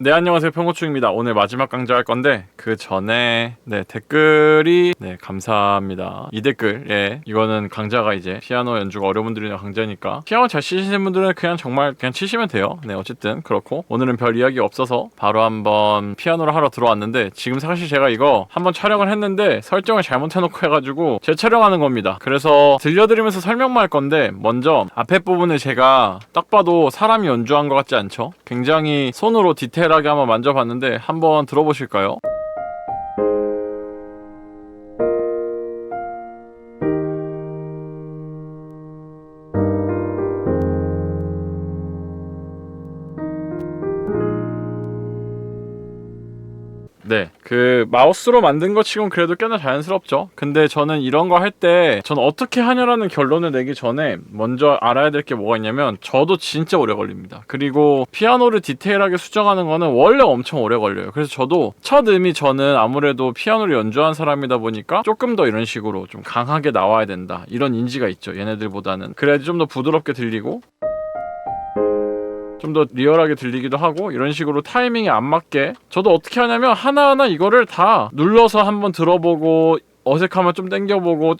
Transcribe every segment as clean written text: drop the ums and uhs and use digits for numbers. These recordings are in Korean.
네, 안녕하세요. 평고충입니다. 오늘 마지막 강좌할 건데 그 전에 댓글이 감사합니다. 이 댓글, 이거는 강좌가 이제 피아노 연주가 어려운 분들이나 강좌니까 피아노 잘 치시는 분들은 정말 그냥 치시면 돼요. 네, 어쨌든 그렇고 오늘은 별 이야기 없어서 바로 한번 피아노를 하러 들어왔는데, 지금 사실 제가 이거 한번 촬영을 했는데 설정을 잘못해놓고 해가지고 재촬영하는 겁니다. 그래서 들려드리면서 설명만 할 건데, 먼저 앞에 부분을 제가 딱 봐도 사람이 연주한 것 같지 않죠? 굉장히 손으로 디테일하게 한번 만져봤는데 한번 들어보실까요? 네, 그 마우스로 만든 것 치곤 그래도 꽤나 자연스럽죠. 근데 저는 이런 거 할 때 전 어떻게 하냐라는 결론을 내기 전에 먼저 알아야 될 게 뭐가 있냐면, 저도 진짜 오래 걸립니다. 그리고 피아노를 디테일하게 수정하는 거는 원래 엄청 오래 걸려요. 그래서 저도 첫 음이, 저는 아무래도 피아노를 연주한 사람이다 보니까 조금 더 이런 식으로 좀 강하게 나와야 된다, 이런 인지가 있죠, 얘네들보다는. 그래야지 좀 더 부드럽게 들리고 좀 더 리얼하게 들리기도 하고, 이런 식으로 타이밍에 안 맞게 저도 어떻게 하냐면 하나하나 이거를 다 눌러서 한번 들어보고, 어색하면 좀 땡겨보고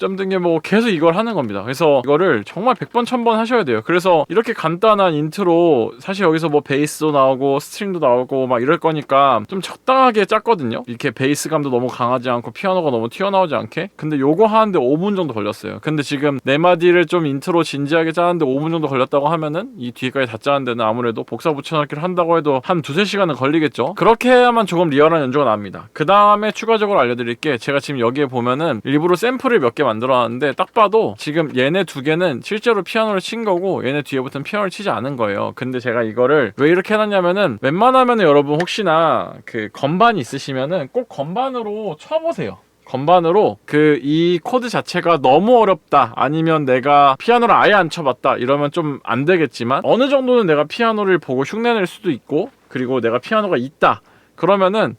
계속 이걸 하는 겁니다. 그래서 이거를 정말 100번 1000번 하셔야 돼요. 그래서 이렇게 간단한 인트로, 사실 여기서 뭐 베이스도 나오고 스트링도 나오고 막 이럴 거니까 좀 적당하게 짰거든요. 이렇게 베이스감도 너무 강하지 않고 피아노가 너무 튀어나오지 않게. 근데 요거 하는데 5분 정도 걸렸어요. 근데 지금 네 마디를 좀 인트로 진지하게 짜는데 5분 정도 걸렸다고 하면은, 이 뒤에까지 다 짜는 데는 아무래도 복사 붙여넣기를 한다고 해도 한 두세 시간은 걸리겠죠. 그렇게 해야만 조금 리얼한 연주가 납니다. 그 다음에 추가적으로 알려드릴게, 제가 지금 여기에 보면 일부러 샘플을 몇 개 만들어놨는데, 딱 봐도 지금 얘네 두 개는 실제로 피아노를 친 거고 얘네 뒤에부터는 피아노를 치지 않은 거예요. 근데 제가 이거를 왜 이렇게 해놨냐면은, 웬만하면 여러분 혹시나 그 건반이 있으시면은 꼭 건반으로 쳐보세요. 건반으로 이 코드 자체가 너무 어렵다, 아니면 내가 피아노를 아예 안 쳐봤다 이러면 좀 안 되겠지만, 어느 정도는 내가 피아노를 보고 흉내낼 수도 있고, 그리고 내가 피아노가 있다 그러면은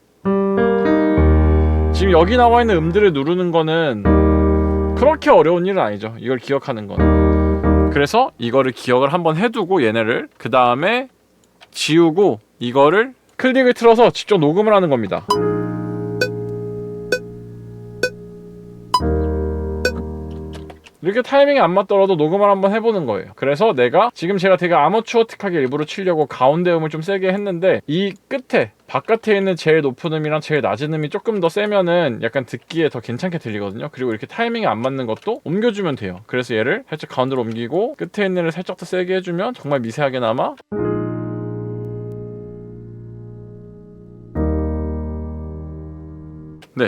지금 여기 나와 있는 음들을 누르는 거는 그렇게 어려운 일은 아니죠, 이걸 기억하는 건. 그래서 이거를 기억을 한번 해두고 얘네를 그 다음에 지우고 이거를 클릭을 틀어서 직접 녹음을 하는 겁니다. 이렇게 타이밍이 안 맞더라도 녹음을 한번 해보는 거예요. 그래서 제가 되게 아마추어틱하게 일부러 치려고 가운데 음을 좀 세게 했는데, 이 끝에 바깥에 있는 제일 높은 음이랑 제일 낮은 음이 조금 더 세면은 약간 듣기에 더 괜찮게 들리거든요. 그리고 이렇게 타이밍이 안 맞는 것도 옮겨주면 돼요. 그래서 얘를 살짝 가운데로 옮기고 끝에 있는 애를 살짝 더 세게 해주면 정말 미세하게나마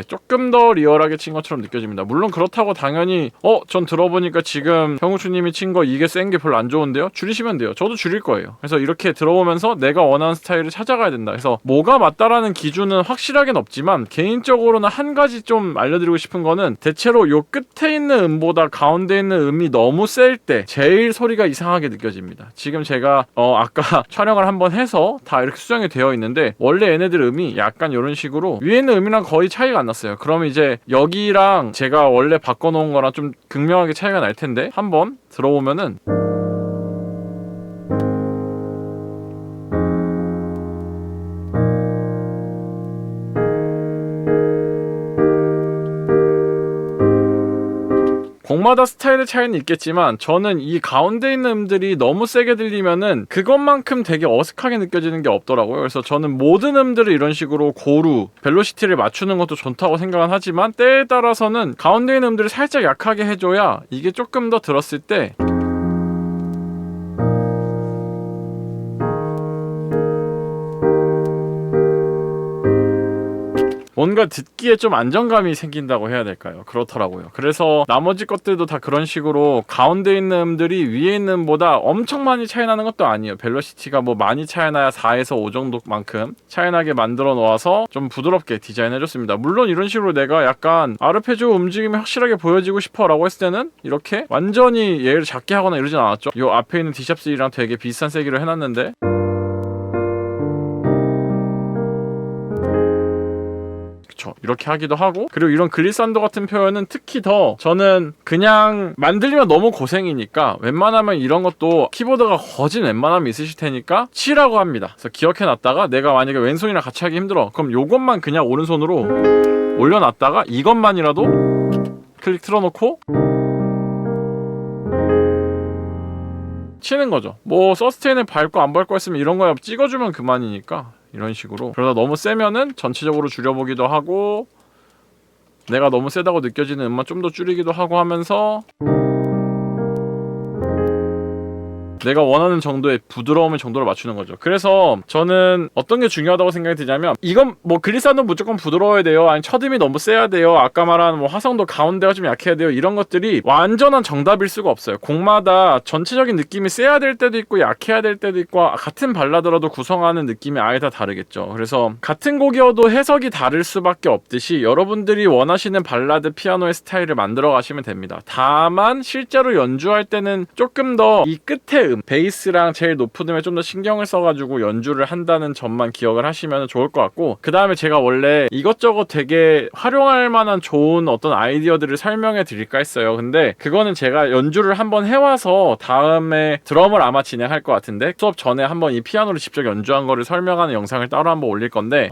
조금 더 리얼하게 친 것처럼 느껴집니다. 물론 그렇다고 당연히 전 들어보니까 지금 형우추님이 친 거 이게 센 게 별로 안 좋은데요? 줄이시면 돼요. 저도 줄일 거예요. 그래서 이렇게 들어보면서 내가 원하는 스타일을 찾아가야 된다. 그래서 뭐가 맞다라는 기준은 확실하게는 없지만, 개인적으로는 한 가지 좀 알려드리고 싶은 거는, 대체로 요 끝에 있는 음보다 가운데 있는 음이 너무 셀 때 제일 소리가 이상하게 느껴집니다. 지금 제가 아까 촬영을 한번 해서 다 이렇게 수정이 되어 있는데, 원래 얘네들 음이 약간 이런 식으로 위에 있는 음이랑 거의 차이가 안 났어요. 그러면 이제 여기랑 제가 원래 바꿔놓은 거랑 좀 극명하게 차이가 날 텐데, 한번 들어보면은 곡마다 스타일의 차이는 있겠지만, 저는 이 가운데 있는 음들이 너무 세게 들리면은 그것만큼 되게 어색하게 느껴지는 게 없더라고요. 그래서 저는 모든 음들을 이런 식으로 고루 벨로시티를 맞추는 것도 좋다고 생각은 하지만, 때에 따라서는 가운데 있는 음들을 살짝 약하게 해줘야 이게 조금 더 들었을 때 뭔가 듣기에 좀 안정감이 생긴다고 해야 될까요? 그렇더라고요. 그래서 나머지 것들도 다 그런 식으로 가운데 있는 음들이 위에 있는 음보다 엄청 많이 차이 나는 것도 아니에요. 벨로시티가 뭐 많이 차이 나야 4에서 5 정도만큼 차이 나게 만들어 놓아서 좀 부드럽게 디자인해줬습니다. 물론 이런 식으로 내가 약간 아르페지오 움직임이 확실하게 보여지고 싶어 라고 했을 때는 이렇게 완전히 얘를 작게 하거나 이러진 않았죠. 요 앞에 있는 D샵3랑 되게 비슷한 세기로 해놨는데, 좋죠. 이렇게 하기도 하고, 그리고 이런 글리산도 같은 표현은 특히 더 저는 그냥 만들면 너무 고생이니까 웬만하면 이런 것도 키보드가 거진 웬만하면 있으실 테니까 치라고 합니다. 그래서 기억해놨다가 내가 만약에 왼손이랑 같이 하기 힘들어, 그럼 요것만 그냥 오른손으로 올려놨다가 이것만이라도 클릭 틀어놓고 치는 거죠. 뭐 서스테인을 밟고 안 밟고 했으면 이런 거야 찍어주면 그만이니까 이런 식으로. 그러다 너무 세면은 전체적으로 줄여보기도 하고, 내가 너무 세다고 느껴지는 음만 좀 더 줄이기도 하고 하면서 내가 원하는 정도의 부드러움의 정도를 맞추는 거죠. 그래서 저는 어떤 게 중요하다고 생각이 드냐면, 이건 뭐 글리산도 무조건 부드러워야 돼요, 아니 첫음이 너무 세야 돼요, 아까 말한 뭐 화성도 가운데가 좀 약해야 돼요, 이런 것들이 완전한 정답일 수가 없어요. 곡마다 전체적인 느낌이 세야 될 때도 있고 약해야 될 때도 있고, 같은 발라드라도 구성하는 느낌이 아예 다 다르겠죠. 그래서 같은 곡이어도 해석이 다를 수밖에 없듯이 여러분들이 원하시는 발라드 피아노의 스타일을 만들어 가시면 됩니다. 다만 실제로 연주할 때는 조금 더 이 끝에 베이스랑 제일 높은 음에 좀 더 신경을 써가지고 연주를 한다는 점만 기억을 하시면 좋을 것 같고, 그 다음에 제가 원래 이것저것 되게 활용할 만한 좋은 어떤 아이디어들을 설명해 드릴까 했어요. 근데 그거는 제가 연주를 한번 해와서 다음에 드럼을 아마 진행할 것 같은데, 수업 전에 한번 이 피아노를 직접 연주한 거를 설명하는 영상을 따로 한번 올릴 건데,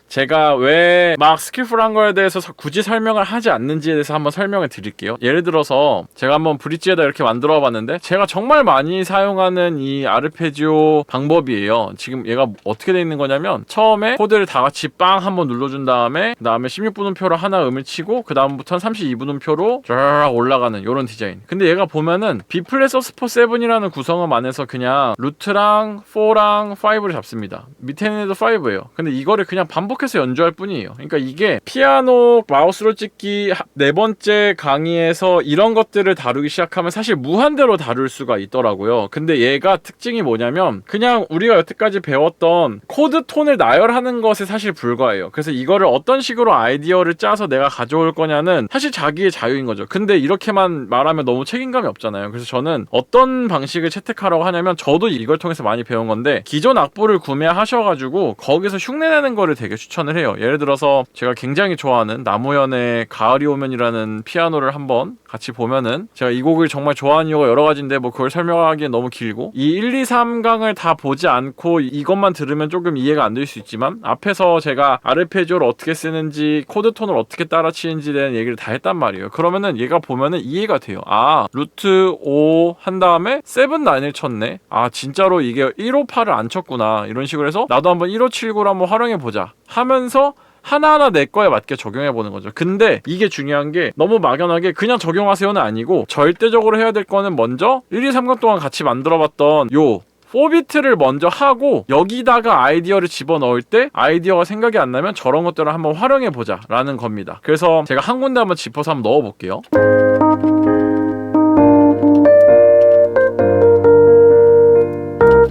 제가 왜 막 스킬풀한 거에 대해서 굳이 설명을 하지 않는지에 대해서 한번 설명을 드릴게요. 예를 들어서 제가 한번 브릿지에다 이렇게 만들어 봤는데, 제가 정말 많이 사용하는 이 아르페지오 방법이에요. 지금 얘가 어떻게 돼 있는 거냐면, 처음에 코드를 다 같이 빵 한번 눌러준 다음에 그 다음에 16분음표로 하나 음을 치고 그 다음부터는 32분음표로 쫙 올라가는 이런 디자인. 근데 얘가 보면은 B 플랫 서스포 7이라는 구성음 안에서 그냥 루트랑 4랑 5를 잡습니다. 밑에는 해도 5예요. 근데 이거를 그냥 반복해서 연주할 뿐이에요. 그러니까 이게 피아노 마우스로 찍기 4번째 강의에서 이런 것들을 다루기 시작하면 사실 무한대로 다룰 수가 있더라고요. 근데 얘가 특징이 뭐냐면, 그냥 우리가 여태까지 배웠던 코드 톤을 나열하는 것에 사실 불과해요. 그래서 이거를 어떤 식으로 아이디어를 짜서 내가 가져올 거냐는 사실 자기의 자유인 거죠. 근데 이렇게만 말하면 너무 책임감이 없잖아요. 그래서 저는 어떤 방식을 채택하라고 하냐면, 저도 이걸 통해서 많이 배운 건데, 기존 악보를 구매하셔가지고 거기서 흉내내는 거를 되게 추천을 해요. 예를 들어서 제가 굉장히 좋아하는 나무현의 가을이 오면이라는 피아노를 한번 같이 보면은, 제가 이 곡을 정말 좋아하는 이유가 여러 가지인데 뭐 그걸 설명하기엔 너무 길고, 이 1, 2, 3강을 다 보지 않고 이것만 들으면 조금 이해가 안 될 수 있지만, 앞에서 제가 아르페지오를 어떻게 쓰는지 코드 톤을 어떻게 따라치는지에 대한 얘기를 다 했단 말이에요. 그러면은 얘가 보면은 이해가 돼요. 아, 루트 5 한 다음에 7, 9을 쳤네. 아, 진짜로 이게 158을 안 쳤구나. 이런 식으로 해서 나도 한번 1579를 한번 활용해보자 하면서 하나하나 내 거에 맞게 적용해보는 거죠. 근데 이게 중요한 게, 너무 막연하게 그냥 적용하세요는 아니고, 절대적으로 해야 될 거는 먼저 1, 2, 3강 동안 같이 만들어봤던 요 4비트를 먼저 하고, 여기다가 아이디어를 집어넣을 때 아이디어가 생각이 안 나면 저런 것들을 한번 활용해보자 라는 겁니다. 그래서 제가 한 군데 한번 짚어서 한번 넣어볼게요.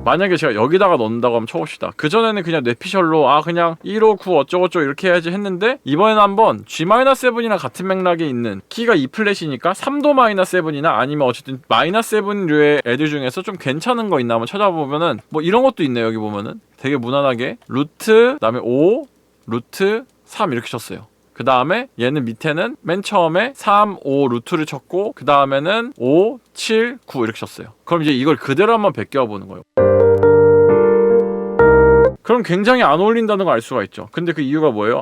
만약에 제가 여기다가 넣는다고 하면 쳐봅시다. 그전에는 그냥 뇌피셜로 그냥 159 어쩌고저쩌고 이렇게 해야지 했는데, 이번에는 한번 G-7이랑 같은 맥락에 있는 키가 E 플랫이니까 3도 -7이나 아니면 어쨌든 -7류의 애들 중에서 좀 괜찮은 거 있나 한번 찾아보면은 뭐 이런 것도 있네요. 여기 보면은 되게 무난하게 루트, 그 다음에 5, 루트, 3 이렇게 쳤어요. 그 다음에 얘는 밑에는 맨 처음에 3, 5 루트를 쳤고, 그 다음에는 5, 7, 9 이렇게 쳤어요. 그럼 이제 이걸 그대로 한번 베껴보는 거예요. 그럼 굉장히 안 어울린다는 걸 알 수가 있죠. 근데 그 이유가 뭐예요?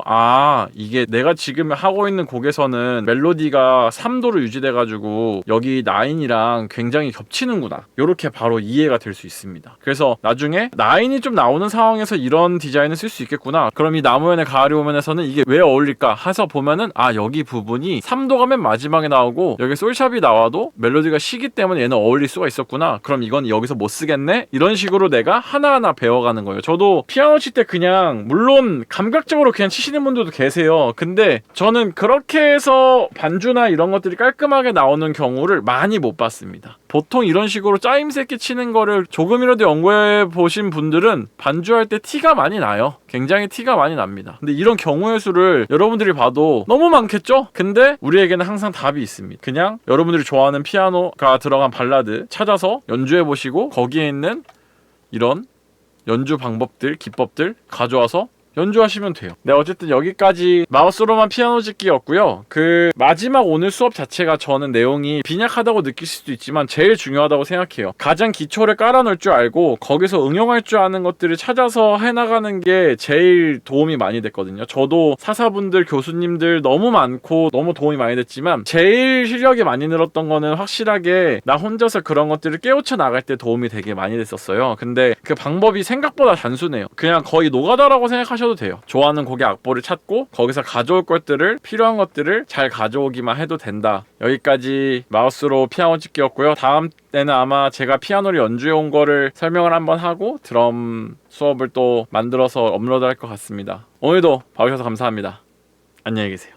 이게 내가 지금 하고 있는 곡에서는 멜로디가 3도로 유지돼가지고 여기 9이랑 굉장히 겹치는구나, 요렇게 바로 이해가 될 수 있습니다. 그래서 나중에 9이 좀 나오는 상황에서 이런 디자인을 쓸 수 있겠구나. 그럼 이 나무현의 가을이 오면에서는 이게 왜 어울릴까 해서 보면은, 여기 부분이 3도가 맨 마지막에 나오고 여기 솔샵이 나와도 멜로디가 시기 때문에 얘는 어울릴 수가 있었구나. 그럼 이건 여기서 못 쓰겠네? 이런 식으로 내가 하나하나 배워가는 거예요. 저도 피아노 칠 때 그냥, 물론 감각적으로 그냥 치시는 분들도 계세요. 근데 저는 그렇게 해서 반주나 이런 것들이 깔끔하게 나오는 경우를 많이 못 봤습니다. 보통 이런 식으로 짜임새 있게 치는 거를 조금이라도 연구해 보신 분들은 반주할 때 티가 많이 나요. 굉장히 티가 많이 납니다. 근데 이런 경우의 수를 여러분들이 봐도 너무 많겠죠? 근데 우리에게는 항상 답이 있습니다. 그냥 여러분들이 좋아하는 피아노가 들어간 발라드 찾아서 연주해 보시고, 거기에 있는 이런 연주 방법들, 기법들 가져와서 연주하시면 돼요. 네, 어쨌든 여기까지 마우스로만 피아노 찍기였고요. 그 마지막 오늘 수업 자체가 저는 내용이 빈약하다고 느낄 수도 있지만 제일 중요하다고 생각해요. 가장 기초를 깔아놓을 줄 알고 거기서 응용할 줄 아는 것들을 찾아서 해나가는 게 제일 도움이 많이 됐거든요. 저도 사사분들, 교수님들 너무 많고 너무 도움이 많이 됐지만 제일 실력이 많이 늘었던 거는 확실하게 나 혼자서 그런 것들을 깨우쳐 나갈 때 도움이 되게 많이 됐었어요. 근데 그 방법이 생각보다 단순해요. 그냥 거의 노가다라고 생각하셔도 돼요. 좋아하는 곡의 악보를 찾고 거기서 가져올 것들을, 필요한 것들을 잘 가져오기만 해도 된다. 여기까지 마우스로 피아노 찍기였고요. 다음 때는 아마 제가 피아노를 연주해 온 거를 설명을 한번 하고 드럼 수업을 또 만들어서 업로드 할 것 같습니다. 오늘도 봐주셔서 감사합니다. 안녕히 계세요.